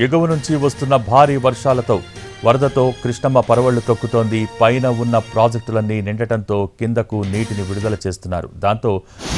ఎగువ నుంచి వస్తున్న భారీ వర్షాలతో వరదతో కృష్ణమ్మ పరవళ్లు తొక్కుతోంది. పైన ఉన్న ప్రాజెక్టులన్నీ నిండటంతో కిందకు నీటిని విడుదల చేస్తున్నారు. దాంతో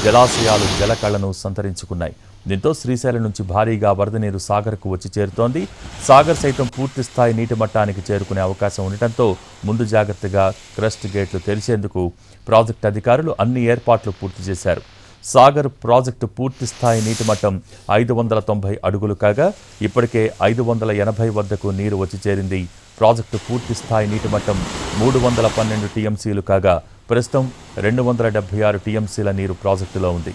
జలాశయాలు జలకళ్లను సంతరించుకున్నాయి. దీంతో శ్రీశైలం నుంచి భారీగా వరద నీరు సాగర్కు వచ్చి చేరుతోంది. సాగర్ సైతం పూర్తి స్థాయి నీటి మట్టానికి చేరుకునే అవకాశం ఉండటంతో ముందు జాగ్రత్తగా క్రస్ట్ గేట్లు తెరిచేందుకు ప్రాజెక్టు అధికారులు అన్ని ఏర్పాట్లు పూర్తి చేశారు. సాగర్ ప్రాజెక్టు పూర్తి స్థాయి నీటి మట్టం 590 అడుగులు కాగా ఇప్పటికే 580 వద్దకు నీరు వచ్చి చేరింది. ప్రాజెక్టు పూర్తి స్థాయి నీటి మట్టం 312 టీఎంసీలు కాగా ప్రస్తుతం 276 టీఎంసీల నీరు ప్రాజెక్టులో ఉంది.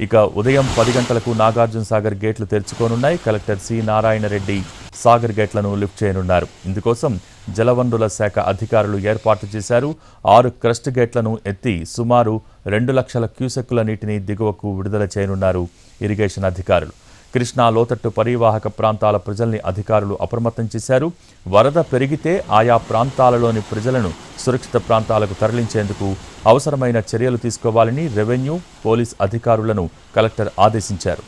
ఇక ఉదయం 10 గంటలకు నాగార్జున సాగర్ గేట్లు తెరుచుకోనున్నాయి. కలెక్టర్ సి నారాయణ రెడ్డి సాగర్ గేట్లను లిఫ్ట్ చేయనున్నారు. ఇందుకోసం జలవనరుల శాఖ అధికారులు ఏర్పాటు చేశారు. 6 క్రస్ట్ గేట్లను ఎత్తి సుమారు 2 లక్షల క్యూసెక్కుల నీటిని దిగువకు విడుదల చేయనున్నారు ఇరిగేషన్ అధికారులు. కృష్ణా లోతట్టు పరివాహక ప్రాంతాల ప్రజల్ని అధికారులు అప్రమత్తం చేశారు. వరద పెరిగితే ఆయా ప్రాంతాలలోని ప్రజలను సురక్షిత ప్రాంతాలకు తరలించేందుకు అవసరమైన చర్యలు తీసుకోవాలని రెవెన్యూ, పోలీస్ అధికారులను కలెక్టర్ ఆదేశించారు.